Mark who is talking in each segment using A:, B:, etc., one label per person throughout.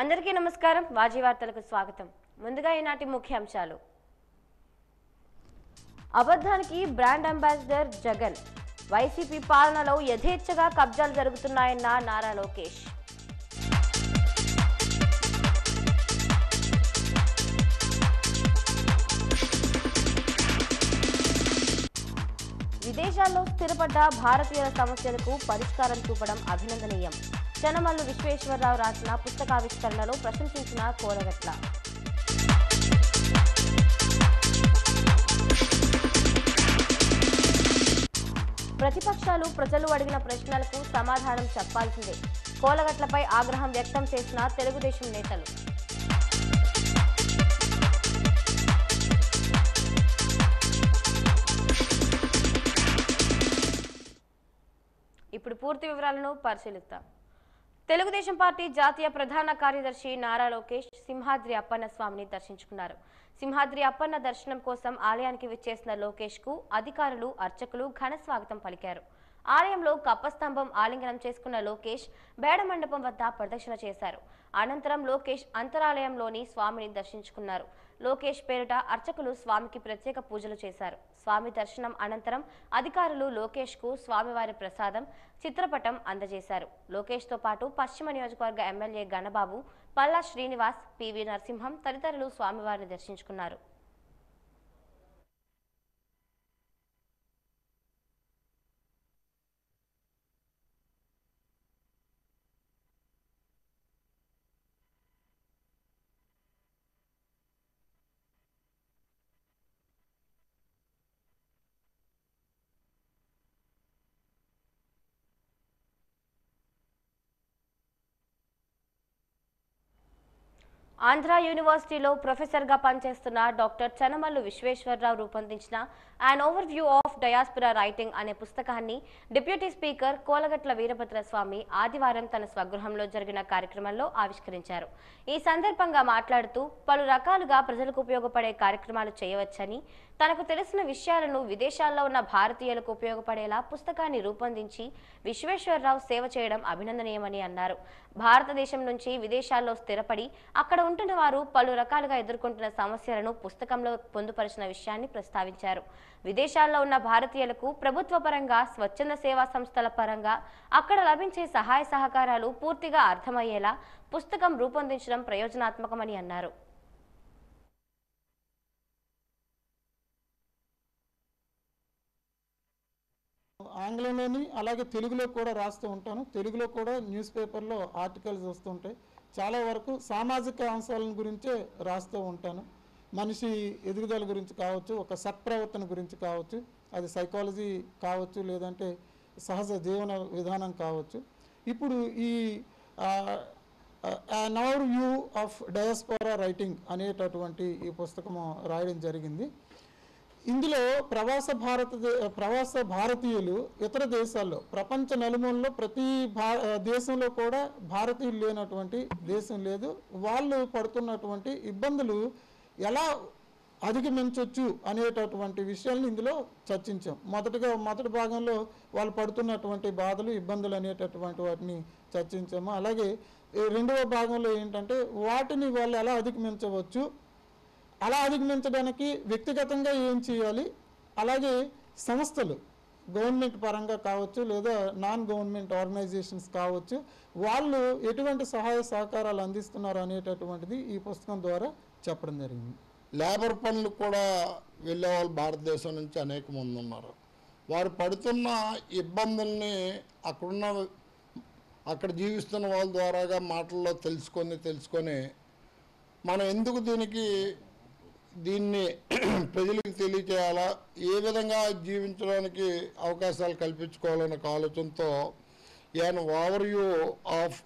A: అందరికీ నమస్కారం. వాజీ వార్తలకు స్వాగతం. ముందుగా ఈనాటి ముఖ్యాంశాలు. అబద్ధానికి బ్రాండ్ అంబాసిడర్ జగన్. వైసీపీ పాలనలో యథేచ్ఛగా కబ్జాలు జరుగుతున్నాయన్న నారా లోకేష్. విదేశాల్లో స్థిరపడ్డ భారతీయుల సమస్యలకు పరిష్కారం చూపడం అభినందనీయం. చనమల్లు విశ్వేశ్వరరావు రాసిన పుస్తకావిష్కరణలో ప్రశంసించిన కోలగట్ల. ప్రతిపక్షాలు ప్రజలు అడిగిన ప్రశ్నలకు సమాధానం చెప్పాల్సిందే. కోలగట్లపై ఆగ్రహం వ్యక్తం చేసిన తెలుగుదేశం నేతలు. ఇప్పుడు పూర్తి వివరాలను పరిశీలిద్దాం. తెలుగుదేశం పార్టీ జాతీయ ప్రధాన కార్యదర్శి నారా లోకేష్ సింహాద్రి అప్పన్న స్వామిని దర్శించుకున్నారు. సింహాద్రి అప్పన్న దర్శనం కోసం ఆలయానికి విచ్చేసిన లోకేష్ కు అధికారులు, అర్చకులు ఘన స్వాగతం పలికారు. ఆలయంలో కప్పస్తంభం ఆలింగనం చేసుకున్న లోకేష్ బేడ మండపం వద్ద ప్రదక్షిణ చేశారు. అనంతరం లోకేష్ అంతరాలయంలోని స్వామిని దర్శించుకున్నారు. లోకేష్ పేరిట అర్చకులు స్వామికి ప్రత్యేక పూజలు చేశారు. స్వామి దర్శనం అనంతరం అధికారులు లోకేష్ కు స్వామివారి ప్రసాదం, చిత్రపటం అందజేశారు. లోకేష్ తో పాటు పశ్చిమ నియోజకవర్గ ఎమ్మెల్యే గణబాబు, పల్లా శ్రీనివాస్, పివి నరసింహం తదితరులు స్వామివారిని దర్శించుకున్నారు. ఆంధ్ర యూనివర్సిటీలో ప్రొఫెసర్గా పనిచేస్తున్న డాక్టర్ చనమల్లు విశ్వేశ్వరరావు రూపొందించిన అన్ ఓవర్ వ్యూ ఆఫ్ డయాస్పొరా రైటింగ్ అనే పుస్తకాన్ని డిప్యూటీ స్పీకర్ కోలగట్ల వీరభద్రస్వామి ఆదివారం తన స్వగృహంలో జరిగిన కార్యక్రమంలో ఆవిష్కరించారు. ఈ సందర్భంగా మాట్లాడుతూ పలు రకాలుగా ప్రజలకు ఉపయోగపడే కార్యక్రమాలు చేయవచ్చని, తనకు తెలిసిన విషయాలను విదేశాల్లో ఉన్న భారతీయులకు ఉపయోగపడేలా పుస్తకాన్ని రూపొందించి విశ్వేశ్వరరావు సేవ చేయడం అభినందనీయమని అన్నారు. భారతదేశం నుంచి విదేశాల్లో స్థిరపడి అక్కడ ఉంటున్న వారు పలు రకాలుగా ఎదుర్కొంటున్న సమస్యలను పుస్తకంలో పొందుపరిచిన విషయాన్ని ప్రస్తావించారు. విదేశాల్లో ఉన్న భారతీయులకు ప్రభుత్వ పరంగా, స్వచ్ఛంద సేవా సంస్థల పరంగా అక్కడ లభించే సహాయ సహకారాలు పూర్తిగా అర్థమయ్యేలా పుస్తకం రూపొందించడం ప్రయోజనాత్మకమని అన్నారు.
B: ఆంగ్లంలోని అలాగే తెలుగులో కూడా రాస్తూ ఉంటాను. తెలుగులో కూడా న్యూస్ పేపర్లో ఆర్టికల్స్ వస్తుంటాయి. చాలా వరకు సామాజిక అంశాల గురించే రాస్తూ ఉంటాను. మనిషి ఎదుగుదల గురించి కావచ్చు, ఒక సత్ప్రవర్తన గురించి కావచ్చు, అది సైకాలజీ కావచ్చు, లేదంటే సహజ జీవన విధానం కావచ్చు. ఇప్పుడు ఈ అన్ over view of diaspora writing అనేటటువంటి ఈ పుస్తకము రాయడం జరిగింది. ఇందులో ప్రవాస భారతీయులు ఇతర దేశాల్లో, ప్రపంచ నలుమూలలో ప్రతి దేశంలో కూడా భారతీయులు లేనటువంటి దేశం లేదు. వాళ్ళు పడుతున్నటువంటి ఇబ్బందులు ఎలా అధిగమించవచ్చు అనేటటువంటి విషయాలను ఇందులో చర్చించాం. మొదటి భాగంలో వాళ్ళు పడుతున్నటువంటి బాధలు, ఇబ్బందులు అనేటటువంటి వాటిని చర్చించాము. అలాగే రెండవ భాగంలో ఏంటంటే వాటిని వాళ్ళు ఎలా అధిగమించవచ్చు, అలా అధిగమించడానికి వ్యక్తిగతంగా ఏం చేయాలి, అలాగే సంస్థలు గవర్నమెంట్ పరంగా కావచ్చు, లేదా నాన్ గవర్నమెంట్ ఆర్గనైజేషన్స్ కావచ్చు, వాళ్ళు ఎటువంటి సహాయ సహకారాలు అందిస్తున్నారు అనేటటువంటిది ఈ పుస్తకం ద్వారా చెప్పడం జరిగింది.
C: లేబర్ పనులు కూడా వెళ్ళే వాళ్ళు భారతదేశం నుంచి అనేక మంది ఉన్నారు. వారు పడుతున్న ఇబ్బందుల్ని అక్కడ జీవిస్తున్న వాళ్ళ ద్వారాగా మాటల్లో తెలుసుకొని మనం ఎందుకు దీన్ని ప్రజలకు తెలియచేయాలా, ఏ విధంగా జీవించడానికి అవకాశాలు కల్పించుకోవాలనే ఆలోచనతో an over view of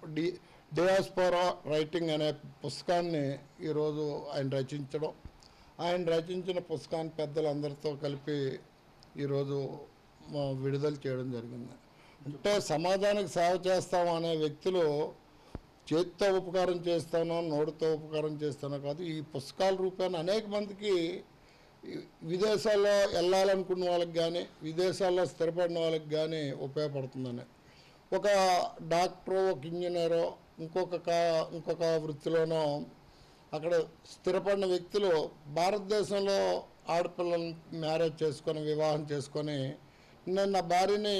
C: diaspora writing అనే పుస్తకాన్ని ఈరోజు ఆయన రచించిన పుస్తకాన్ని పెద్దలందరితో కలిపి ఈరోజు విడుదల చేయడం జరిగింది. అంటే సమాజానికి సేవ చేస్తాం అనే వ్యక్తులు చేతితో ఉపకారం చేస్తానో, నోటితో ఉపకారం చేస్తానో కాదు, ఈ పుస్తకాల రూపాన్ని అనేక మందికి విదేశాల్లో వెళ్ళాలనుకున్న వాళ్ళకి కానీ, విదేశాల్లో స్థిరపడిన వాళ్ళకి కానీ ఉపయోగపడుతుందని ఒక డాక్టరో ఒక ఇంజనీరో ఇంకొక వృత్తిలోనో అక్కడ స్థిరపడిన వ్యక్తులు భారతదేశంలో ఆడపిల్లల్ని మ్యారేజ్ చేసుకొని వివాహం చేసుకొని నేను నా భార్యని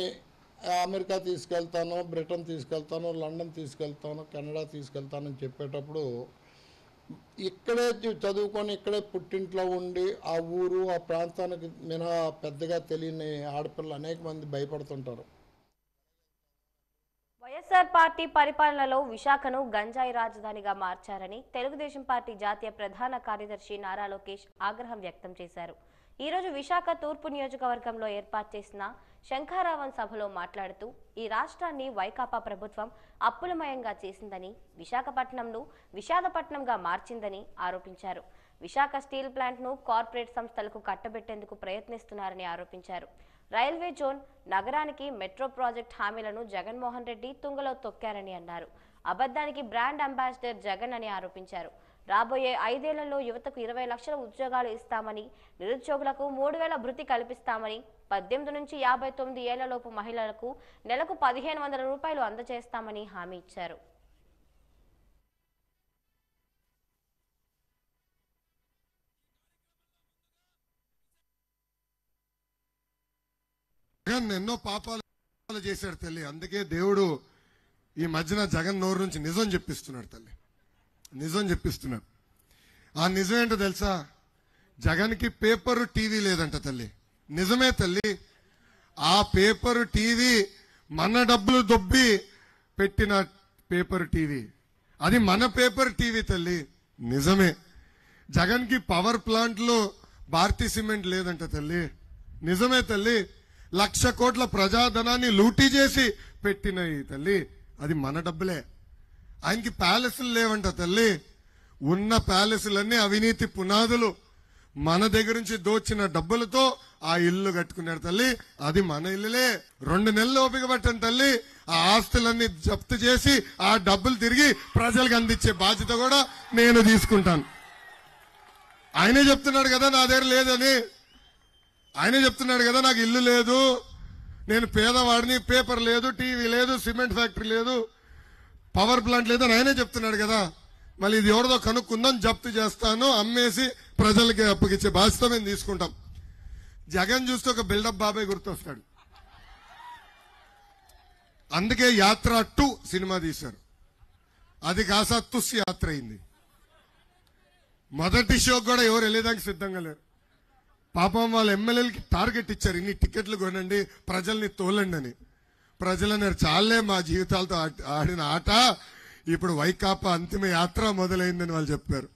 C: అమెరికా తీసుకెళ్తాను, బ్రిటన్ తీసుకెళ్తాను, లండన్ తీసుకెళ్తాను, కెనడా తీసుకెళ్తానని చెప్పేటప్పుడు ఇక్కడే చదువుకొని ఇక్కడే పుట్టింట్లో ఉండి ఆ ఊరు ఆ ప్రాంతానికి మినహా పెద్దగా తెలియని ఆడపిల్లలు అనేక మంది భయపడుతుంటారు.
A: వైఎస్ఆర్ పార్టీ పరిపాలనలో విశాఖను గంజాయి రాజధానిగా మార్చారని తెలుగుదేశం పార్టీ జాతీయ ప్రధాన కార్యదర్శి నారా లోకేష్ ఆగ్రహం వ్యక్తం చేశారు. ఈ రోజు విశాఖ తూర్పు నియోజకవర్గంలో ఏర్పాటు చేసిన శంఖారావం సభలో మాట్లాడుతూ ఈ రాష్ట్రాన్ని వైకాపా ప్రభుత్వం అప్పులమయంగా చేసిందని, విశాఖపట్నంను విషాదపట్నంగా మార్చిందని ఆరోపించారు. విశాఖ స్టీల్ ప్లాంట్ను కార్పొరేట్ సంస్థలకు కట్టబెట్టేందుకు ప్రయత్నిస్తున్నారని ఆరోపించారు. రైల్వే జోన్, నగరానికి మెట్రో ప్రాజెక్ట్ హామీలను జగన్మోహన్ రెడ్డి తుంగలో తొక్కారని అన్నారు. అబద్ధానికి బ్రాండ్ అంబాసిడర్ జగన్ అని ఆరోపించారు. రాబోయే 5 ఏళ్లలో యువతకు 20 లక్షల ఉద్యోగాలు ఇస్తామని, నిరుద్యోగులకు 3000 భృతి కల్పిస్తామని, 18 నుంచి 59 ఏళ్లలోపు మహిళలకు నెలకు 1500 రూపాయలు అందజేస్తామని హామీ ఇచ్చారు.
D: జగన్ ఎన్నో పాపాలు చేశాడు తల్లి. అందుకే దేవుడు ఈ మధ్యన జగన్ నోరు నుంచి నిజం చెప్పిస్తున్నాడు తల్లి, నిజం చెప్పిస్తున్నాడు. ఆ నిజం ఏంటో తెలుసా? జగన్కి పేపర్ టీవీ లేదంట తల్లి. నిజమే తల్లి. ఆ పేపర్ టీవీ మన డబ్బులు దొబ్బి పెట్టిన పేపర్ టీవీ, అది మన పేపర్ టీవీ తల్లి. నిజమే. జగన్కి పవర్ ప్లాంట్లో భారతీ సిమెంట్ లేదంట తల్లి. నిజమే తల్లి. 1,00,000 కోట్ల ప్రజాధనాన్ని లూటీ చేసి పెట్టిన ఈ తల్లి, అది మన డబ్బులే. ఆయనకి ప్యాలెస్లు లేవంట తల్లి. ఉన్న ప్యాలెస్లన్నీ అవినీతి పునాదులు. మన దగ్గర నుంచి దోచిన డబ్బులతో ఆ ఇల్లు కట్టుకున్నాడు తల్లి, అది మన ఇల్లులే. 2 నెలలు ఓపిక పట్టండి తల్లి, ఆ ఆస్తులన్నీ జప్తు చేసి ఆ డబ్బులు తిరిగి ప్రజలకు అందించే బాధ్యత కూడా నేను తీసుకుంటాను. ఆయనే చెప్తున్నాడు కదా నా దగ్గర లేదని. ఆయనే చెప్తున్నాడు కదా నాకు ఇల్లు లేదు, నేను పేదవాడిని, పేపర్ లేదు, టీవీ లేదు, సిమెంట్ ఫ్యాక్టరీ లేదు, పవర్ ప్లాంట్ లేదని ఆయనే చెప్తున్నాడు కదా. మళ్ళీ ఇది ఎవరిదో కనుక్కుందాం, జప్తు చేస్తాను, అమ్మేసి ప్రజలకి అప్పగిచ్చే బాధ్యత మేము తీసుకుంటాం. జగన్ చూస్తే ఒక బిల్డప్ బాబాయ్ గుర్తొస్తాడు. అందుకే యాత్ర 2 సినిమా తీశారు. అది కాసా తుస్ యాత్ర అయింది. మొదటి షోకి కూడా ఎవరు వెళ్ళేదానికి సిద్ధంగా లేరు. పాపం వాళ్ళ ఎమ్మెల్యేలకి టార్గెట్ ఇచ్చారు, ఇన్ని టికెట్లు కొనండి, ప్రజల్ని తోలండి అని. ప్రజలన్నారు చాలే మా జీవితాలతో ఆడిన ఆట, ఇప్పుడు వైకాపా అంతిమ యాత్ర మొదలైందని వాళ్ళు చెప్పారు.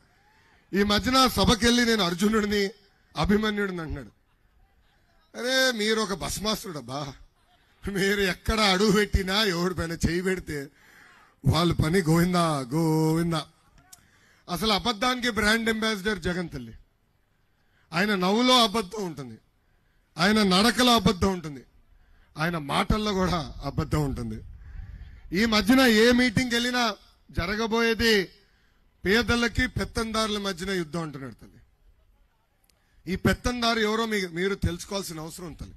D: ఈ మధ్యన సభకెళ్ళి నేను అర్జునుడిని, అభిమన్యుడిని అంటున్నాడు. అరే మీరు ఒక బస్ మాస్టర్డబ్బా, మీరు ఎక్కడ అడుగు పెట్టినా ఎవడి పైన చేయి పెడితే వాళ్ళ పని గోవిందా గోవిందా. అసలు అబద్ధానికి బ్రాండ్ అంబాసిడర్ జగన్ తల్లి. ఆయన నవ్వులో అబద్ధం ఉంటుంది, ఆయన నడకలో అబద్ధం ఉంటుంది, ఆయన మాటల్లో కూడా అబద్ధం ఉంటుంది. ఈ మధ్యన ఏ మీటింగ్కి వెళ్ళినా జరగబోయేది పేదలకి పెత్తందారుల మధ్యన యుద్ధం అంటున్నాడు తల్లి. ఈ పెత్తందారు ఎవరో మీరు తెలుసుకోవాల్సిన అవసరం తల్లి.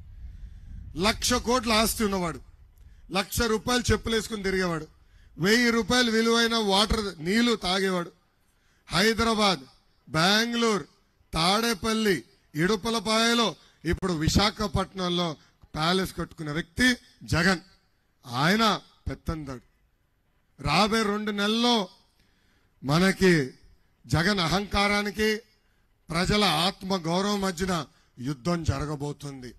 D: 1,00,000 కోట్ల ఆస్తి ఉన్నవాడు, 1,00,000 రూపాయలు చెప్పులు వేసుకుని తిరిగేవాడు, 1000 రూపాయలు విలువైన వాటర్ నీళ్లు తాగేవాడు. హైదరాబాద్, బెంగళూరు, తాడేపల్లి, ఇడుపలపాయలో, ఇప్పుడు విశాఖపట్నంలో ప్యాలెస్ కట్టుకున్న వ్యక్తి జగన్. ఆయన పెత్తందాడు. రాబోయే 2 నెలల్లో మనకి జగన్ అహంకారానికి ప్రజల ఆత్మ గౌరవం మధ్యన యుద్ధం జరగబోతుంది.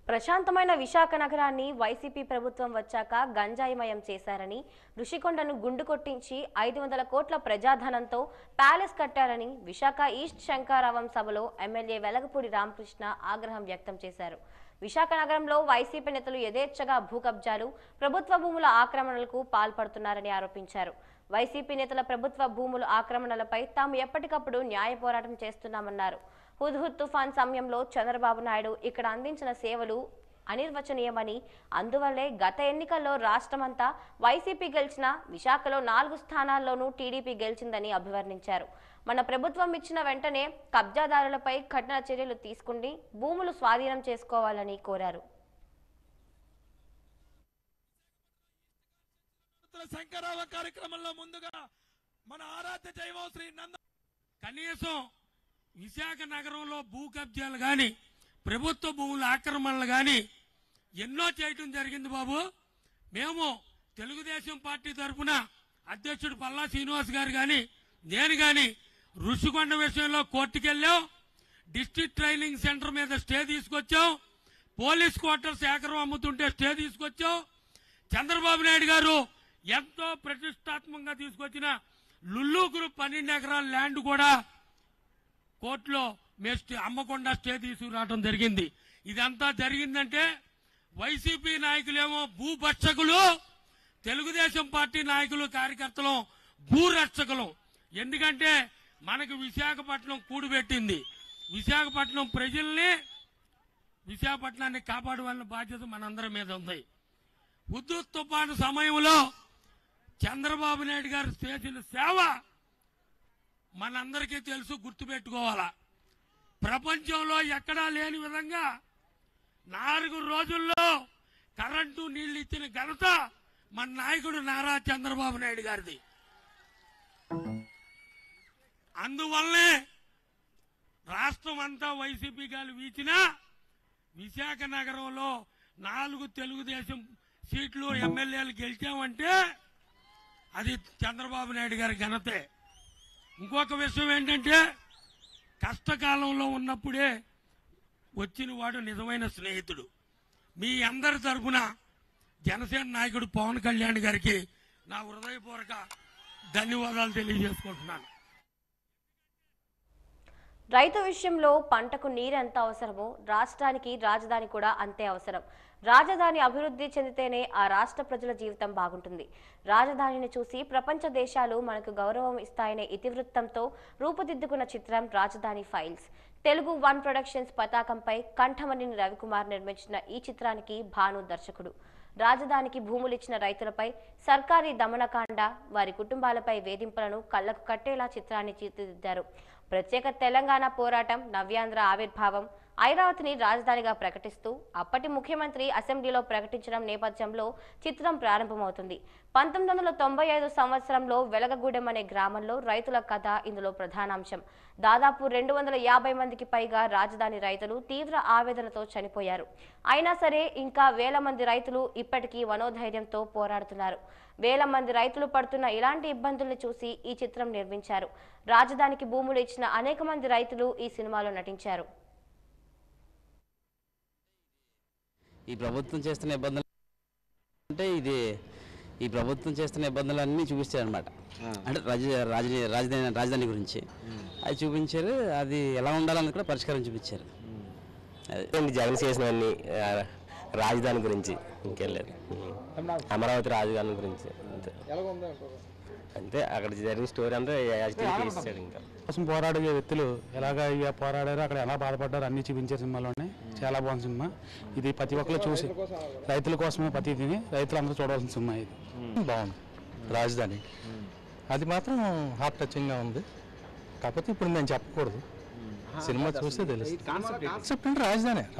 A: ప్రశాంతమైన విశాఖ నగరాన్ని వైసీపీ ప్రభుత్వం వచ్చాక గంజాయిమయం చేశారని, ఋషికొండను గుండు కొట్టించి 500 కోట్ల ప్రజాధనంతో ప్యాలెస్ కట్టారని విశాఖ ఈస్ట్ శంఖారావం సభలో ఎమ్మెల్యే వెలగపూడి రామకృష్ణ ఆగ్రహం వ్యక్తం చేశారు. విశాఖ నగరంలో వైసీపీ నేతలు యథేచ్ఛగా భూ కబ్జాలు, ప్రభుత్వ భూముల ఆక్రమణలకు పాల్పడుతున్నారని ఆరోపించారు. వైసీపీ నేతల ప్రభుత్వ భూముల ఆక్రమణలపై తాము ఎప్పటికప్పుడు న్యాయ పోరాటం చేస్తున్నామన్నారు. హుద్హుద్ తుఫాన్ సమయంలో చంద్రబాబు నాయుడు ఇక్కడ అందించిన సేవలు అనిర్వచనీయమని, అందువల్లే గత ఎన్నికల్లో రాష్ట్రమంతా వైసీపీ గెలిచిన విశాఖలో 4 స్థానాల్లోనూ టీడీపీ గెలిచిందని అభివర్ణించారు. మన ప్రభుత్వం ఇచ్చిన వెంటనే కబ్జాదారులపై కఠిన చర్యలు తీసుకుని భూములు స్వాధీనం చేసుకోవాలని కోరారు.
E: శంకరావ కార్యక్రమంలో ముందుగా మన ఆరాధ్య దైవం శ్రీ నంద కనీసం విశాఖ నగరంలో భూ కబ్జాలు కానీ ప్రభుత్వ భూముల ఆక్రమణలు కానీ ఎన్నో చేయటం జరిగింది బాబు. మేము తెలుగుదేశం పార్టీ తరఫున అధ్యక్షుడు పల్లా శ్రీనివాస్ గారు కానీ నేను కానీ ఋషికొండ విషయంలో కోర్టుకెళ్ళాం. డిస్ట్రిక్ట్ ట్రైనింగ్ సెంటర్ మీద స్టే తీసుకొచ్చాం. పోలీస్ క్వార్టర్స్ ఎకరం అమ్ముతుంటే స్టే తీసుకొచ్చాం. చంద్రబాబు నాయుడు గారు ఎంతో ప్రతిష్టాత్మకంగా తీసుకొచ్చిన లుల్లు గ్రూప్ 12 ఎకరాల ల్యాండ్ కూడా కోర్టులో అమ్మకుండా స్టే తీసుకురావడం జరిగింది. ఇదంతా జరిగిందంటే వైసీపీ నాయకులేమో భూభక్షకులు, తెలుగుదేశం పార్టీ నాయకులు కార్యకర్తలు భూరక్షకులు. ఎందుకంటే మనకు విశాఖపట్నం కూడుబెట్టింది. విశాఖపట్నం ప్రజల్ని విశాఖపట్నాన్ని కాపాడవలసిన బాధ్యత మనందరి మీద ఉంది. హుద్దూద్ తుఫాను సమయంలో చంద్రబాబు నాయుడు గారు చేసిన సేవ మనందరికీ తెలుసు, గుర్తుపెట్టుకోవాలా. ప్రపంచంలో ఎక్కడా లేని విధంగా 4 రోజుల్లో కరెంటు నీళ్లు ఇచ్చిన ఘనత మన నాయకుడు నారా చంద్రబాబు నాయుడు గారిది. అందువల్లనే రాష్ట్రం అంతా వైసీపీ గాలి వీచినా విశాఖ నగరంలో 4 తెలుగుదేశం సీట్లు ఎమ్మెల్యేలు గెలిచామంటే అది చంద్రబాబు నాయుడు గారి ఘనతే. ఇంకొక విషయం ఏంటంటే కష్టకాలంలో ఉన్నప్పుడే వచ్చిన వాడు నిజమైన స్నేహితుడు. మీ అందరి తరఫున జనసేన నాయకుడు పవన్ కళ్యాణ్ గారికి నా హృదయపూర్వక ధన్యవాదాలు తెలియజేసుకుంటున్నాను.
A: రైతు విషయంలో పంటకు నీరు ఎంత అవసరమో రాష్ట్రానికి రాజధాని కూడా అంతే అవసరం. రాజధాని అభివృద్ధి చెందితేనే ఆ రాష్ట్ర ప్రజల జీవితం బాగుంటుంది. రాజధానిని చూసి ప్రపంచ దేశాలు మనకు గౌరవం ఇస్తాయనే ఇతివృత్తంతో రూపుదిద్దుకున్న చిత్రం రాజధాని ఫైల్స్. తెలుగు వన్ ప్రొడక్షన్స్ పతాకంపై కంఠమణిని రవికుమార్ నిర్మించిన ఈ చిత్రానికి భాను దర్శకుడు. రాజధానికి భూములిచ్చిన రైతులపై సర్కారీ దమనకాండ, వారి కుటుంబాలపై వేధింపులను కళ్లకు కట్టేలా చిత్రాన్ని తీర్చిదిద్దారు. ప్రత్యేక తెలంగాణ పోరాటం, నవ్యాంధ్ర ఆవిర్భావం, ఐరావతిని రాజధానిగా ప్రకటిస్తూ అప్పటి ముఖ్యమంత్రి అసెంబ్లీలో ప్రకటించడం నేపథ్యంలో చిత్రం ప్రారంభమవుతుంది. 1995 సంవత్సరంలో వెలగగూడెం అనే గ్రామంలో రైతుల కథ ఇందులో ప్రధానాంశం. దాదాపు 250 మందికి పైగా రాజధాని రైతులు తీవ్ర ఆవేదనతో చనిపోయారు. అయినా సరే ఇంకా వేల మంది రైతులు ఇప్పటికీ మనోధైర్యంతో పోరాడుతున్నారు. వేల మంది రైతులు పడుతున్న ఇలాంటి ఇబ్బందుల్ని చూసి ఈ చిత్రం నిర్మించారు. రాజధానికి భూములు ఇచ్చిన అనేక మంది రైతులు ఈ సినిమాలో నటించారు.
F: ఈ ప్రభుత్వం చేస్తున్న ఇబ్బందులు అంటే ఈ ప్రభుత్వం చేస్తున్న ఇబ్బందులన్నీ చూపించారనమాట. అంటే రాజధాని గురించి అది చూపించారు. అది ఎలా ఉండాలని కూడా పరిష్కారం చూపించారు.
G: అది జగన్ చేసినవన్నీ రాజధాని గురించి ఇంకెళ్ళలేదు. అమరావతి రాజధాని గురించి అంతే అక్కడ జరిగిన స్టోరీ అంతా తీసాడు. ఇంకా
H: కోసం పోరాడే వ్యక్తులు ఎలాగ పోరాడారు, అక్కడ ఎలా బాధపడ్డారు అన్ని చూపించారు సినిమాలోనే. చాలా బాగుంది సినిమా. ఇది ప్రతి ఒక్కరు చూసి రైతుల కోసమే ప్రతిదిని రైతులందరూ చూడవలసిన సినిమా. ఇది బాగుంది. రాజధాని అది మాత్రం హార్ట్ టచింగ్గా ఉంది. కాకపోతే ఇప్పుడు నేను చెప్పకూడదు, సినిమా చూస్తే తెలుస్తుంది. కాన్సెప్ట్ అంటే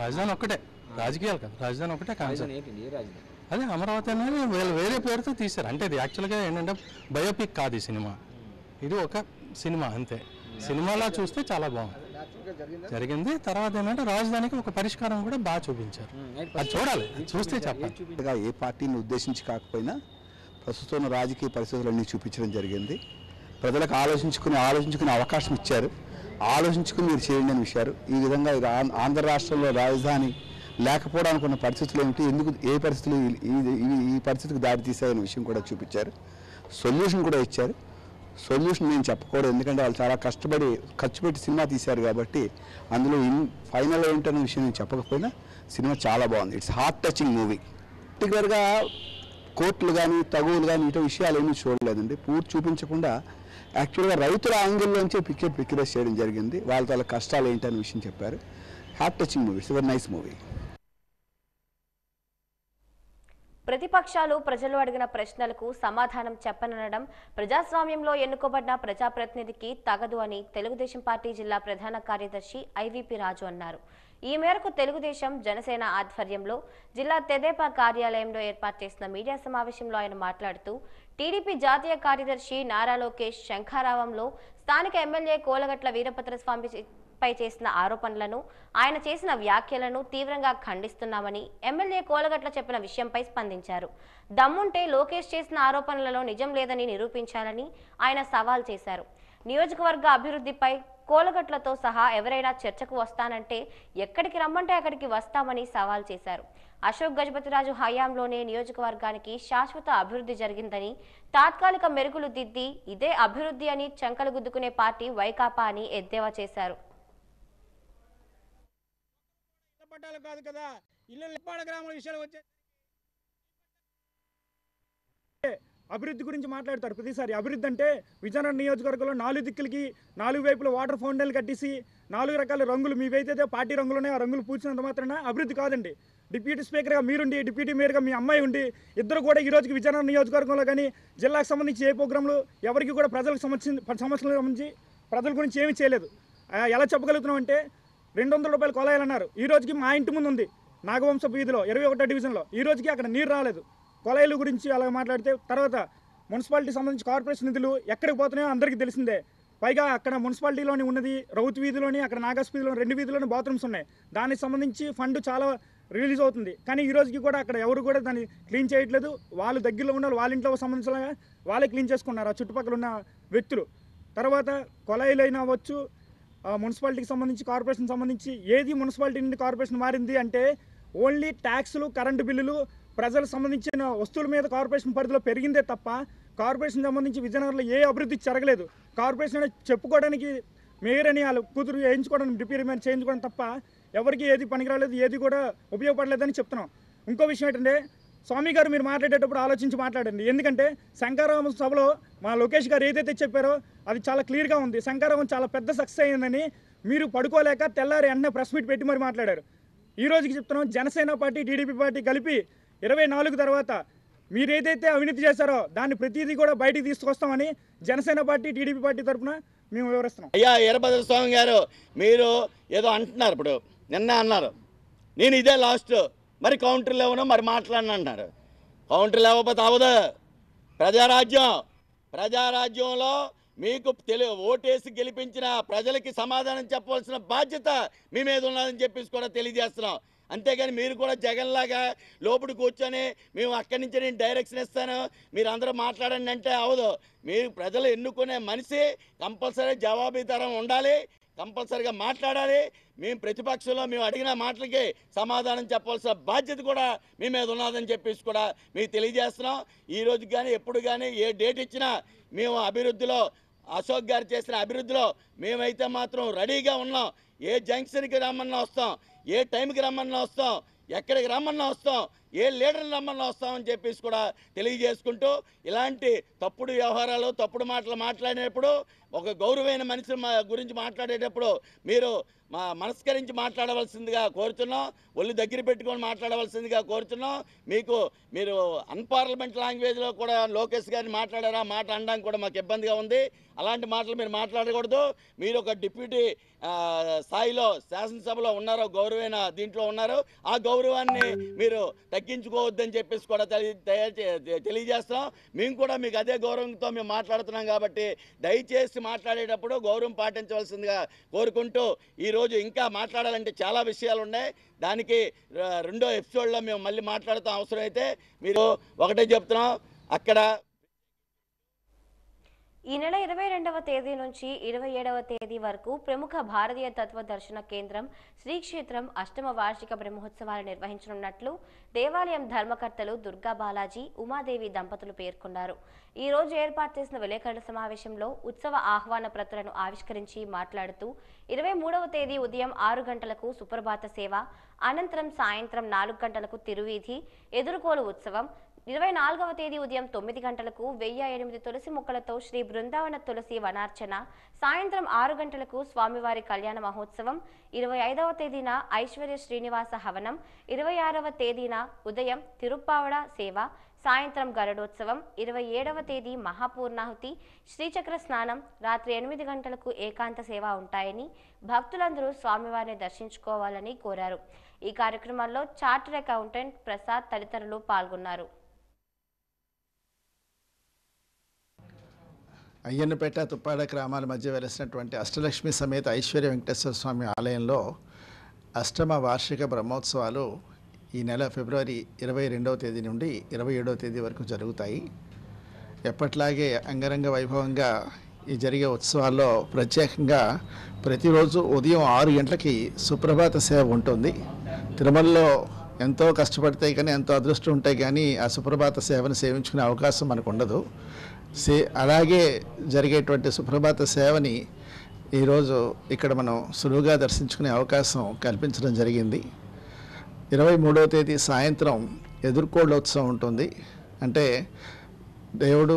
H: రాజధాని ఒక్కటే, రాజకీయాలు కదా, రాజధాని ఒకటే కాన్సెప్ట్. అదే అమరావతి అనేది వేరే పేరుతో తీశారు. అంటే ఇది యాక్చువల్గా ఏంటంటే బయోపిక్ కాదు ఈ సినిమా, ఇది ఒక సినిమా అంతే. సినిమాలా చూస్తే చాలా బాగుంది జరిగింది. తర్వాత ఏంటంటే రాజధానికి ఒక పరిష్కారం కూడా బాగా చూపించారు. అది చూడాలి, చూస్తే చెప్పాలి.
I: ఏ పార్టీని ఉద్దేశించి కాకపోయినా ప్రస్తుతం రాజకీయ పరిస్థితులన్నీ చూపించడం జరిగింది. ప్రజలకు ఆలోచించుకునే అవకాశం ఇచ్చారు. ఆలోచించుకుని మీరు చేయండి అని విషయాలు. ఈ విధంగా ఆంధ్ర రాష్ట్రంలో రాజధాని లేకపోవడానికి ఉన్న పరిస్థితులు ఏమిటి, ఎందుకు ఏ పరిస్థితులు ఈ పరిస్థితికి దారి తీసాయనే విషయం కూడా చూపించారు. సొల్యూషన్ కూడా ఇచ్చారు. సొల్యూషన్ నేను చెప్పకూడదు, ఎందుకంటే వాళ్ళు చాలా కష్టపడి ఖర్చు పెట్టి సినిమా తీశారు కాబట్టి అందులో ఫైనల్ ఏంటనే విషయం నేను చెప్పకపోయినా సినిమా చాలా బాగుంది. It's heart touching movie. పర్టికులర్గా కోర్టులు కానీ తగువులు కానీ ఇటు విషయాలు ఏమీ చూడలేదండి. పూర్తి చూపించకుండా యాక్చువల్గా రైతుల యాంగిల్లోంచే పిక్చరైజ్ చేయడం జరిగింది. వాళ్ళ కష్టాలు ఏంటనే విషయం చెప్పారు. Heart touching movie. It's very nice movie.
A: ప్రతిపక్షాలు ప్రజలు అడిగిన ప్రశ్నలకు సమాధానం చెప్పననడం ప్రజాస్వామ్యంలో ఎన్నుకోబడిన ప్రజాప్రతినిధికి తగదు అని తెలుగుదేశం పార్టీ జిల్లా ప్రధాన కార్యదర్శి ఐవీపీ రాజు అన్నారు. ఈ మేరకు తెలుగుదేశం జనసేన ఆధ్వర్యంలో జిల్లా తెదేపా కార్యాలయంలో ఏర్పాటు చేసిన మీడియా సమావేశంలో ఆయన మాట్లాడుతూ టీడీపీ జాతీయ కార్యదర్శి నారా లోకేష్ శంఖారావంలో స్థానిక ఎమ్మెల్యే కోలగట్ల వీరభద్రస్వామిపై చేసిన ఆరోపణలను ఆయన చేసిన వ్యాఖ్యలను తీవ్రంగా ఖండిస్తున్నామని ఎమ్మెల్యే కోలగట్ల చెప్పిన విషయంపై స్పందించారు. దమ్ముంటే లోకేష్ చేసిన ఆరోపణలలో నిజం లేదని నిరూపించాలని ఆయన సవాల్ చేశారు. నియోజకవర్గ అభివృద్ధిపై కోలగట్లతో సహా ఎవరైనా చర్చకు వస్తానంటే ఎక్కడికి రమ్మంటే అక్కడికి వస్తామని సవాల్ చేశారు. అశోక్ గజపతిరాజు హయాంలోనే నియోజకవర్గానికి శాశ్వత అభివృద్ధి జరిగిందని, తాత్కాలిక మెరుగులు దిద్ది ఇదే అభివృద్ధి అని చంకలు గుద్దుకునే పార్టీ వైకాపా అని ఎద్దేవా చేశారు.
J: అభివృద్ధి గురించి మాట్లాడతారు ప్రతిసారి. అభివృద్ధి అంటే విజయనగరం నియోజకవర్గంలో 4 దిక్కులకి 4 వైపుల వాటర్ ఫౌంటైన్లు కట్టేసి 4 రకాల రంగులు మీవైతే పార్టీ రంగులు ఉన్నాయో ఆ రంగులు పూసినంత మాత్రాన అభివృద్ధి కాదండి. డిప్యూటీ స్పీకర్గా మీరుండి, డిప్యూటీ మేయర్గా మీ అమ్మాయి ఉండి, ఇద్దరు కూడా ఈ రోజుకి విజయనగరం నియోజకవర్గంలో కానీ జిల్లాకు సంబంధించి ఏ ప్రోగ్రాంలు ఎవరికి కూడా ప్రజలకు సమస్యలకు సంబంధించి ప్రజల గురించి ఏమీ చేయలేదు. ఎలా చెప్పగలుగుతున్నాం అంటే 200 రూపాయలు కొలాయిలన్నారు. ఈ రోజుకి మా ఇంటి ముందు ఉంది నాగవంశ వీధిలో 21వ డివిజన్లో, ఈ రోజుకి అక్కడ నీరు రాలేదు. కొలాయిల గురించి అలా మాట్లాడితే తర్వాత మున్సిపాలిటీ సంబంధించి కార్పొరేషన్ నిధులు ఎక్కడికి పోతున్నాయో అందరికీ తెలిసిందే. పైగా అక్కడ మున్సిపాలిటీలోని ఉన్నది రౌత్ వీధిలోని, అక్కడ నాగాస్ వీధిలో 2 వీధిలోని బాత్రూమ్స్ ఉన్నాయి. దానికి సంబంధించి ఫండ్ చాలా రిలీజ్ అవుతుంది. కానీ ఈ రోజుకి కూడా అక్కడ ఎవరు కూడా దాన్ని క్లీన్ చేయట్లేదు. వాళ్ళు దగ్గరలో ఉన్న వాళ్ళ ఇంట్లో సంబంధించిన వాళ్ళే క్లీన్ చేసుకున్నారు ఆ చుట్టుపక్కల ఉన్న వ్యక్తులు. తర్వాత కొలాయిలైనా అవ్వచ్చు, మున్సిపాలిటీకి సంబంధించి కార్పొరేషన్ సంబంధించి ఏది మున్సిపాలిటీ నుండి కార్పొరేషన్ మారింది అంటే ఓన్లీ ట్యాక్సులు, కరెంటు బిల్లులు, ప్రజలకు సంబంధించిన వస్తువుల మీద కార్పొరేషన్ పరిధిలో పెరిగిందే తప్ప కార్పొరేషన్ సంబంధించి విజయనగరంలో ఏ అభివృద్ధి జరగలేదు. కార్పొరేషన్ చెప్పుకోవడానికి మేయర్ అని వాళ్ళ కూతురు వేయించుకోవడానికి డిప్యూటీ మేయర్ చేయించుకోవడం తప్ప ఎవరికి ఏది పనికిరాలేదు, ఏది కూడా ఉపయోగపడలేదని చెప్తున్నాం. ఇంకో విషయం ఏంటంటే స్వామి గారు మీరు మాట్లాడేటప్పుడు ఆలోచించి మాట్లాడండి. ఎందుకంటే శంకరావం సభలో మా లోకేష్ గారు ఏదైతే చెప్పారో అది చాలా క్లియర్గా ఉంది. శంకరావం చాలా పెద్ద సక్సెస్ అయిందని మీరు పడుకోలేక తెల్లారి వెంటనే ప్రెస్ మీట్ పెట్టి మరి మాట్లాడారు. ఈ రోజుకి చెప్తున్నాం, జనసేన పార్టీ టీడీపీ పార్టీ కలిపి 24 తర్వాత మీరు ఏదైతే అవినీతి చేశారో దాన్ని ప్రతిదీ కూడా బయటికి తీసుకొస్తామని జనసేన పార్టీ టీడీపీ పార్టీ తరఫున మేము వివరిస్తున్నాం.
K: అయ్యా వీరభద్రస్వామి గారు, మీరు ఏదో అంటున్నారు, ఇప్పుడు నిన్న అన్నారు నేను ఇదే లాస్ట్, మరి కౌంటర్లు ఇవ్వను, మరి మాట్లాడను అంటున్నారు. కౌంటర్లు ఇవ్వకపోతే అవదు. ప్రజారాజ్యంలో మీకు ఓటేసి గెలిపించిన ప్రజలకి సమాధానం చెప్పవలసిన బాధ్యత మీ మీద ఉన్నదని చెప్పేసి కూడా తెలియజేస్తున్నాం. అంతేగాని మీరు కూడా జగన్లాగా లోపల కూర్చొని మేము అక్కడి నుంచి నేను డైరెక్షన్ ఇస్తాను మీరు అందరూ మాట్లాడండి అంటే అవదు. మీరు ప్రజలు ఎన్నుకునే మనిషి కంపల్సరీ జవాబుదారం ఉండాలి, కంపల్సరీగా మాట్లాడాలి. మేము ప్రతిపక్షంలో మేము అడిగిన మాటలకి సమాధానం చెప్పవలసిన బాధ్యత కూడా మీ మీద ఉన్నదని చెప్పేసి కూడా మీకు తెలియజేస్తున్నాం. ఈ రోజు కానీ ఎప్పుడు కానీ ఏ డేట్ ఇచ్చినా మేము అభివృద్ధిలో, అశోక్ గారు చేసిన అభివృద్ధిలో మేమైతే మాత్రం రెడీగా ఉన్నాం. ఏ జంక్షన్కి రమ్మన్నా వస్తాం, ఏ టైంకి రమ్మన్నా వస్తాం, ఎక్కడికి రమ్మన్నా వస్తాం, ఏ లీడర్ని రమ్మన్నా వస్తామని చెప్పేసి కూడా తెలియజేసుకుంటూ ఇలాంటి తప్పుడు వ్యవహారాలు, తప్పుడు మాటలు మాట్లాడేటప్పుడు ఒక గౌరవమైన మనిషి గురించి మాట్లాడేటప్పుడు మీరు మనస్కరించి మాట్లాడవలసిందిగా కోరుతున్నాం. ఒళ్ళు దగ్గర పెట్టుకొని మాట్లాడవలసిందిగా కోరుతున్నాం. మీరు అన్పార్లమెంట్ లాంగ్వేజ్లో కూడా లోకేష్ గారిని మాట్లాడారా, మాట అనడానికి కూడా మాకు ఇబ్బందిగా ఉంది. అలాంటి మాటలు మీరు మాట్లాడకూడదు. మీరు ఒక డిప్యూటీ స్థాయిలో శాసనసభలో ఉన్నారో, గౌరవమైన దీంట్లో ఉన్నారు, ఆ గౌరవాన్ని మీరు తగ్గించుకోవద్దని చెప్పేసి కూడా తెలియజేస్తాం. మేము కూడా మీకు అదే గౌరవంతో మేము మాట్లాడుతున్నాం కాబట్టి దయచేసి మాట్లాడేటప్పుడు గౌరవం పాటించవలసిందిగా కోరుకుంటూ, ఈరోజు ఇంకా మాట్లాడాలంటే చాలా విషయాలు ఉన్నాయి. దానికి 2వ ఎపిసోడ్లో మేము మళ్ళీ మాట్లాడుతాం అవసరమైతే. మీరు ఒకటే చెప్తున్నాం, అక్కడ
A: ఈ నెల 22వ తేదీ నుంచి 27వ తేదీ వరకు ప్రముఖ భారతీయ తత్వ దర్శన కేంద్రం శ్రీక్షేత్రం అష్టమ వార్షిక బ్రహ్మోత్సవాలు నిర్వహించనున్నట్లు దేవాలయం ధర్మకర్తలు దుర్గా బాలాజీ, ఉమాదేవి దంపతులు పేర్కొన్నారు. ఈ రోజు ఏర్పాటు చేసిన విలేకరుల సమావేశంలో ఉత్సవ ఆహ్వాన ప్రతులను ఆవిష్కరించి మాట్లాడుతూ 23వ తేదీ ఉదయం 6 గంటలకు సుప్రభాత సేవ, అనంతరం సాయంత్రం 4 గంటలకు తిరువీధి ఎదురుకోలు ఉత్సవం, 24వ తేదీ ఉదయం 9 గంటలకు 1008 తులసి మొక్కలతో శ్రీ బృందావన తులసి వనార్చన, సాయంత్రం 6 గంటలకు స్వామివారి కళ్యాణ మహోత్సవం, 25వ తేదీన ఐశ్వర్య శ్రీనివాస హవనం, 26వ తేదీన ఉదయం తిరుప్పావడ సేవ, సాయంత్రం గరుడోత్సవం, 27వ తేదీ మహాపూర్ణాహుతి, శ్రీచక్ర స్నానం, రాత్రి 8 గంటలకు ఏకాంత సేవ ఉంటాయని భక్తులందరూ స్వామివారిని దర్శించుకోవాలని కోరారు. ఈ కార్యక్రమాల్లో చార్టర్డ్ అకౌంటెంట్ ప్రసాద్ తదితరులు పాల్గొన్నారు.
L: అయ్యన్నపేట తుప్పాడ గ్రామాల మధ్య వెలిసినటువంటి అష్టలక్ష్మి సమేత ఐశ్వర్య వెంకటేశ్వర స్వామి ఆలయంలో అష్టమ వార్షిక బ్రహ్మోత్సవాలు ఈ నెల ఫిబ్రవరి 22వ తేదీ నుండి 27వ తేదీ వరకు జరుగుతాయి. ఎప్పట్లాగే అంగరంగ వైభవంగా ఈ జరిగే ఉత్సవాల్లో ప్రత్యేకంగా ప్రతిరోజు ఉదయం 6 గంటలకి సుప్రభాత సేవ ఉంటుంది. తిరుమలలో ఎంతో కష్టపడితే కానీ ఎంతో అదృష్టం ఉంటాయి కానీ ఆ సుప్రభాత సేవను సేవించుకునే అవకాశం మనకు ఉండదు. అలాగే జరిగేటువంటి సుప్రభాత సేవని ఈరోజు ఇక్కడ మనం సులువుగా దర్శించుకునే అవకాశం కల్పించడం జరిగింది. 23వ తేదీ సాయంత్రం ఎదుర్కోళ్ళోత్సవం ఉంటుంది. అంటే దేవుడు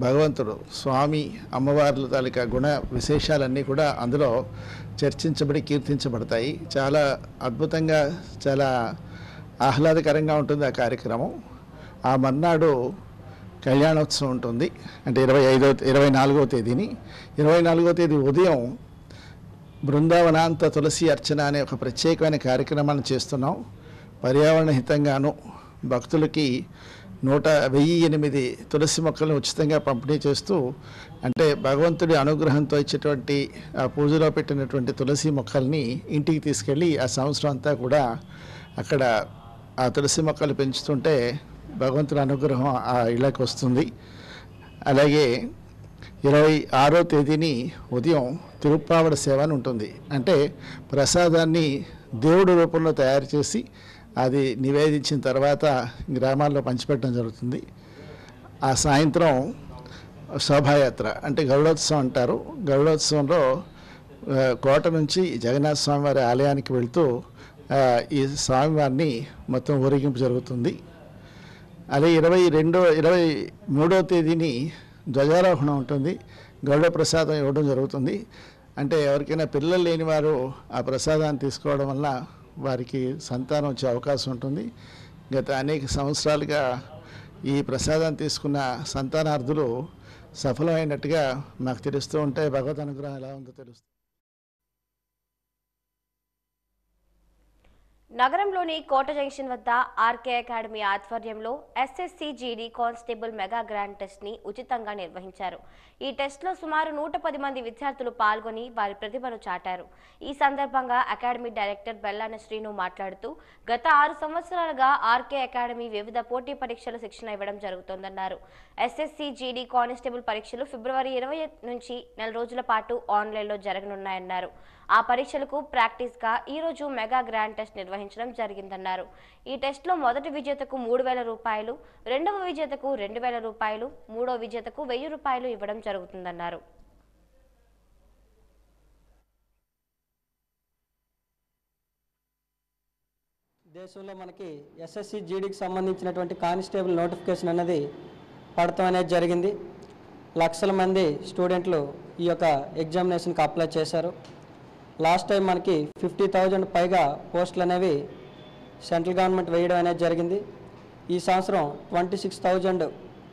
L: భగవంతుడు స్వామి అమ్మవార్ల తాలూకా గుణ విశేషాలన్నీ కూడా అందులో చర్చించబడి కీర్తించబడతాయి. చాలా అద్భుతంగా చాలా ఆహ్లాదకరంగా ఉంటుంది ఆ కార్యక్రమం. ఆ మర్నాడు కళ్యాణోత్సవం ఉంటుంది. అంటే 24వ తేదీని 24వ తేదీ ఉదయం బృందావనాంత తులసి అర్చన అనే ఒక ప్రత్యేకమైన కార్యక్రమాన్ని చేస్తున్నాం. పర్యావరణ హితంగాను భక్తులకి 1008 తులసి మొక్కలను ఉచితంగా పంపిణీ చేస్తూ, అంటే భగవంతుడి అనుగ్రహంతో ఇచ్చేటువంటి ఆ పూజలో పెట్టినటువంటి తులసి మొక్కల్ని ఇంటికి తీసుకెళ్ళి ఆ సంవత్సరం అంతా కూడా అక్కడ ఆ తులసి మొక్కలు పెంచుతుంటే భగవంతుడి అనుగ్రహం ఆ ఇళ్ళకి వస్తుంది. అలాగే 26వ తేదీని ఉదయం తిరుప్పావడ సేవ అని ఉంటుంది. అంటే ప్రసాదాన్ని దేవుడి రూపంలో తయారు చేసి అది నివేదించిన తర్వాత గ్రామాల్లో పంచిపెట్టడం జరుగుతుంది. ఆ సాయంత్రం శోభాయాత్ర అంటే గరుడోత్సవం అంటారు. గరుడోత్సవంలో కోట నుంచి జగన్నాథ స్వామివారి ఆలయానికి వెళ్తూ ఈ స్వామివారిని మొత్తం ఊరేగింపు జరుగుతుంది. అలాగే 23వ తేదీని ధ్వజారోహణ ఉంటుంది. గరుడ ప్రసాదం ఇవ్వడం జరుగుతుంది. అంటే ఎవరికైనా పిల్లలు లేని వారు ఆ ప్రసాదాన్ని తీసుకోవడం వల్ల వారికి సంతానం వచ్చే అవకాశం ఉంటుంది. గత అనేక సంవత్సరాలుగా ఈ ప్రసాదాన్ని తీసుకున్న సంతానార్థులు సఫలమైనట్టుగా నాకు తెలుస్తూ ఉంటే భగవద్ అనుగ్రహం ఎలా ఉందో తెలుస్తుంది.
A: నగరంలోని కోట జంక్షన్ వద్ద ఆర్కే అకాడమీ ఆధ్వర్యంలో SSC GD constable mega grand test ని ఉచితంగా నిర్వహించారు. ఈ టెస్ట్ లో సుమారు 110 మంది విద్యార్థులు పాల్గొని వారి ప్రతిభను చాటారు. ఈ సందర్భంగా అకాడమీ డైరెక్టర్ బెల్లాన శ్రీను మాట్లాడుతూ గత 6 సంవత్సరాలుగా ఆర్కే అకాడమీ వివిధ పోటీ పరీక్షల శిక్షణ ఇవ్వడం జరుగుతోందన్నారు. ఎస్ఎస్సి జీడీ కానిస్టేబుల్ పరీక్షలు ఫిబ్రవరి 20 నుంచి నెల రోజుల పాటు ఆన్లైన్లో జరగనున్నాయన్నారు. ఆ పరీక్షలకు ప్రాక్టీస్ గా ఈ రోజు మెగా గ్రాండ్ టెస్ట్ నిర్వహించడం జరిగిందన్నారు. ఈ టెస్ట్ లో మొదటి విజేతకు 3000 రూపాయలు, రెండవ విజేతకు 2000 రూపాయలు, మూడో విజేతకు 1000 రూపాయలు ఇవ్వడం జరుగుతుందన్నారు.
M: దేశంలో మనకి ఎస్ఎస్సి జీడీకి సంబంధించినటువంటి కానిస్టేబుల్ నోటిఫికేషన్ అనేది పడటం అనేది జరిగింది. లక్షల మంది స్టూడెంట్లు ఈ యొక్క ఎగ్జామినేషన్కి అప్లై చేశారు. లాస్ట్ టైం మనకి 50,000 పైగా పోస్టులు అనేవి సెంట్రల్ గవర్నమెంట్ వేయడం అనేది జరిగింది. ఈ సంవత్సరం 26,000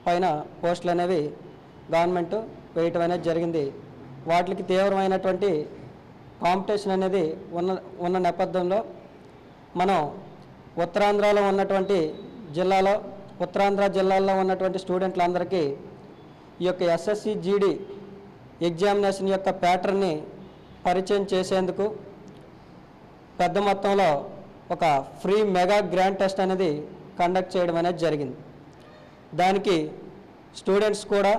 M: పైన పోస్టులు అనేవి గవర్నమెంట్ వేయటం అనేది జరిగింది. వాటికి తీవ్రమైనటువంటి కాంపిటీషన్ అనేది ఉన్న నేపథ్యంలో మనం ఉత్తరాంధ్రలో ఉన్నటువంటి ఉత్తరాంధ్ర జిల్లాల్లో ఉన్నటువంటి స్టూడెంట్లందరికీ ఈ యొక్క ఎస్ఎస్సి జీడీ ఎగ్జామినేషన్ యొక్క ప్యాటర్న్ని పరిచయం చేసేందుకు పెద్ద మొత్తంలో ఒక ఫ్రీ మెగా గ్రాండ్ టెస్ట్ అనేది కండక్ట్ చేయడం అనేది జరిగింది. దానికి స్టూడెంట్స్ కూడా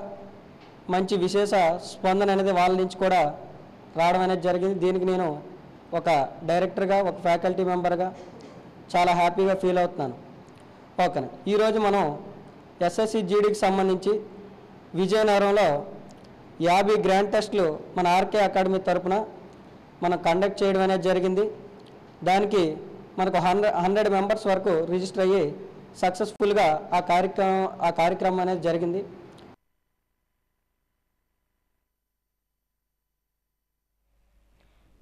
M: మంచి విశేష స్పందన అనేది వాళ్ళ నుంచి కూడా రావడం అనేది జరిగింది. దీనికి నేను ఒక డైరెక్టర్గా ఒక ఫ్యాకల్టీ మెంబర్గా చాలా హ్యాపీగా ఫీల్ అవుతున్నాను. ఓకేనా. ఈరోజు మనం ఎస్ఎస్సి జీడీకి సంబంధించి విజయనగరంలో 50 గ్రాండ్ టెస్టులు మన ఆర్కే అకాడమీ తరఫున మనం కండక్ట్ చేయడం అనేది జరిగింది. దానికి మనకు 100 మెంబర్స్ వరకు రిజిస్టర్ అయ్యి సక్సెస్ఫుల్గా ఆ కార్యక్రమం అనేది జరిగింది.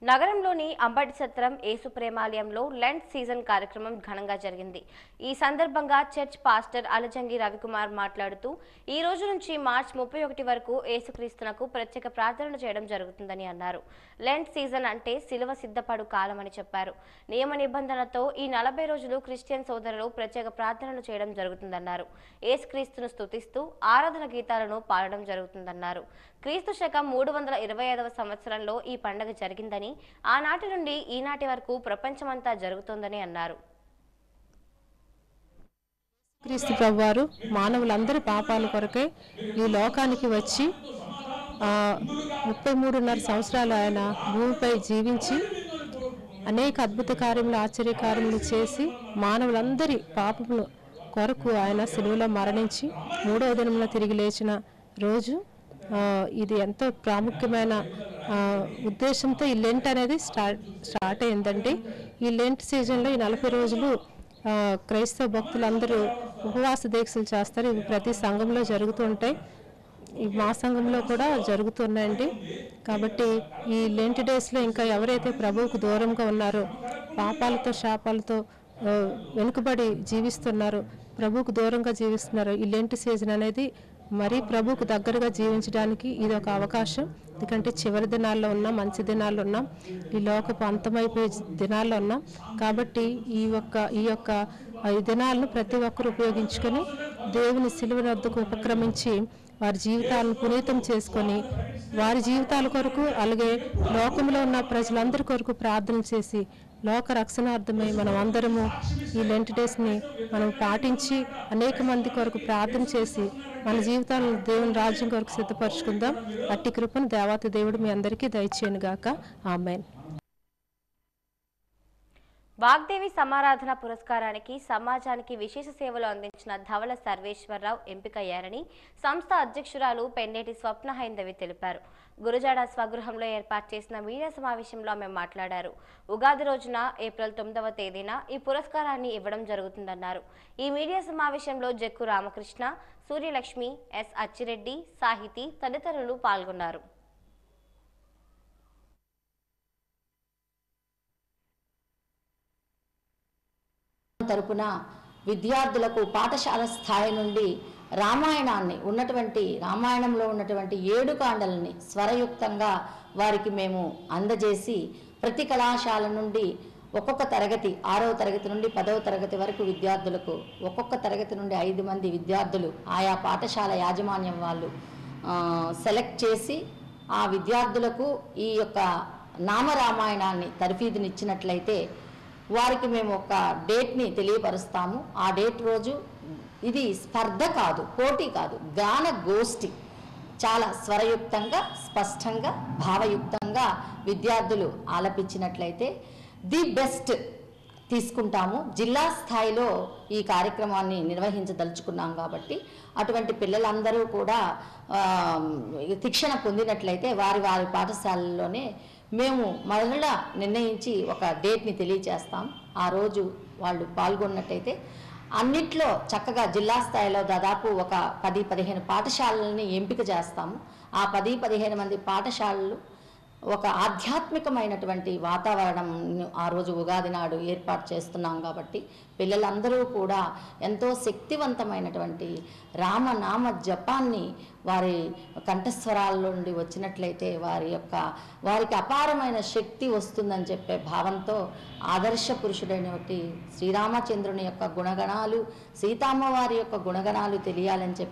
A: నగరంలోని అంబటి సత్రం యేసు ప్రేమాలయంలో లెంట్ సీజన్ కార్యక్రమం ఘనంగా జరిగింది. ఈ సందర్భంగా చర్చ్ పాస్టర్ అలజంగి రవికుమార్ మాట్లాడుతూ ఈ రోజు నుంచి మార్చి 31 వరకు యేసుక్రీస్తునకు ప్రత్యేక ప్రార్థనలు చేయడం జరుగుతుందని అన్నారు. లెంట్ సీజన్ అంటే సిలువ సిద్ధపడు కాలం అని చెప్పారు. నియమ నిబంధనలతో ఈ 40 రోజులు క్రిస్టియన్ సోదరులు ప్రత్యేక ప్రార్థనలు చేయడం జరుగుతుందన్నారు. యేసుక్రీస్తును స్తుతిస్తూ ఆరాధన గీతాలను పాడడం జరుగుతుందన్నారు. క్రీస్తు శకం 325వ సంవత్సరంలో ఈ పండుగ జరిగిందని, ఆనాటి నుండి ఈనాటి వరకు ప్రపంచమంతా జరుగుతోందని అన్నారు.
N: క్రీస్తు ప్రభువారు మానవులందరి పాపాల కొరకై ఈ లోకానికి వచ్చి 33.5 సంవత్సరాలు ఆయన భూమిపై జీవించి అనేక అద్భుత కార్యములు, ఆశ్చర్య కార్యములు చేసి మానవులందరి పాపముల కొరకు ఆయన సిలువలో మరణించి 3వ దినమున తిరిగి లేచిన రోజు. ఇది ఎంతో ప్రాముఖ్యమైన ఉద్దేశంతో ఈ లెంట్ అనేది స్టార్ట్ అయిందండి. ఈ లెంట్ సీజన్లో ఈ 40 రోజులు క్రైస్తవ భక్తులందరూ ఉపవాస దీక్షలు చేస్తారు. ఇవి ప్రతి సంఘంలో జరుగుతూ ఉంటాయి. ఈ మా సంఘంలో కూడా జరుగుతున్నాయండి. కాబట్టి ఈ లెంట్ డేస్లో ఇంకా ఎవరైతే ప్రభువుకు దూరంగా ఉన్నారో, పాపాలతో శాపాలతో వెనుకబడి జీవిస్తున్నారో, ప్రభువుకు దూరంగా జీవిస్తున్నారో, ఈ లెంట్ సీజన్ అనేది మరి ప్రభువుకు దగ్గరగా జీవించడానికి ఇది ఒక అవకాశం. ఎందుకంటే చివరి దినాల్లో ఉన్నాం, మంచి దినాల్లో ఉన్నాం, ఈ లోకపు అంతమైపోయే దినాల్లో ఉన్నాం. కాబట్టి ఈ యొక్క దినాలను ప్రతి ఒక్కరు ఉపయోగించుకొని దేవుని సిలువ వద్దకు ఉపక్రమించి వారి జీవితాలను పునీతం చేసుకొని వారి జీవితాల కొరకు, అలాగే లోకంలో ఉన్న ప్రజలందరి కొరకు ప్రార్థన చేసి లోక రక్షణార్థమై మనం అందరము ఈ లెంట్ డేస్ని మనం పాటించి అనేక మంది కొరకు ప్రార్థన చేసి మన జీవితాలను దేవుని రాజ్యం కొరకు సిద్ధపరచుకుందాం. అట్టి కృపను దేవాతి దేవుడు మీ అందరికీ దయచేయను గాక. ఆమేన్.
A: వాగ్దేవి సమారాధన పురస్కారానికి సమాజానికి విశేష సేవలు అందించిన ధవళ సర్వేశ్వరరావు ఎంపికయ్యారని సంస్థ అధ్యక్షురాలు పెన్నేటి స్వప్న హైందవి తెలిపారు. గురుజాడ స్వగృహంలో ఏర్పాటు చేసిన మీడియా సమావేశంలో ఆమె మాట్లాడారు. ఉగాది రోజున ఏప్రిల్ 9వ తేదీన ఈ పురస్కారాన్ని ఇవ్వడం జరుగుతుందన్నారు. ఈ మీడియా సమావేశంలో జక్కు రామకృష్ణ, సూర్యలక్ష్మి, ఎస్ అచ్చిరెడ్డి, సాహితీ తదితరులు పాల్గొన్నారు.
O: తరపున విద్యార్థులకు పాఠశాల స్థాయి నుండి రామాయణంలో ఉన్నటువంటి 7 కాండలని స్వరయుక్తంగా వారికి మేము అందజేసి ప్రతి కళాశాల నుండి ఒక్కొక్క తరగతి 6వ తరగతి నుండి 10వ తరగతి వరకు విద్యార్థులకు ఒక్కొక్క తరగతి నుండి 5 మంది విద్యార్థులు ఆయా పాఠశాల యాజమాన్యం వాళ్ళు సెలెక్ట్ చేసి ఆ విద్యార్థులకు ఈ యొక్క నామరామాయణాన్ని తర్ఫీదునిచ్చినట్లయితే వారికి మేము ఒక డేట్ని తెలియపరుస్తాము. ఆ డేట్ రోజు ఇది స్పర్ధ కాదు, పోటీ కాదు, గాన గోష్ఠి. చాలా స్వరయుక్తంగా, స్పష్టంగా, భావయుక్తంగా విద్యార్థులు ఆలపించినట్లయితే ది బెస్ట్ తీసుకుంటాము. జిల్లా స్థాయిలో ఈ కార్యక్రమాన్ని నిర్వహించదలుచుకున్నాం కాబట్టి అటువంటి పిల్లలందరూ కూడా శిక్షణ పొందినట్లయితే వారి పాఠశాలల్లోనే మేము మరలా నిర్ణయించి ఒక డేట్ని తెలియజేస్తాం. ఆ రోజు వాళ్ళు పాల్గొన్నట్టయితే అన్నిట్లో చక్కగా జిల్లా స్థాయిలో దాదాపు ఒక 10-15 పాఠశాలలని ఎంపిక చేస్తాము. ఆ 10-15 మంది పాఠశాలలు ఒక ఆధ్యాత్మికమైనటువంటి వాతావరణం ఆ రోజు ఉగాది నాడు ఏర్పాటు చేస్తున్నాం కాబట్టి పిల్లలందరూ కూడా ఎంతో శక్తివంతమైనటువంటి రామనామ జపాన్ని వారి కంఠస్వరాల నుండి వచ్చినట్లయితే వారికి అపారమైన శక్తి వస్తుందని చెప్పే భావంతో ఆదర్శ పురుషుడైనటువంటి శ్రీరామచంద్రుని యొక్క గుణగణాలు, సీతమ్మవారి యొక్క గుణగణాలు తెలియాలని చెప్పి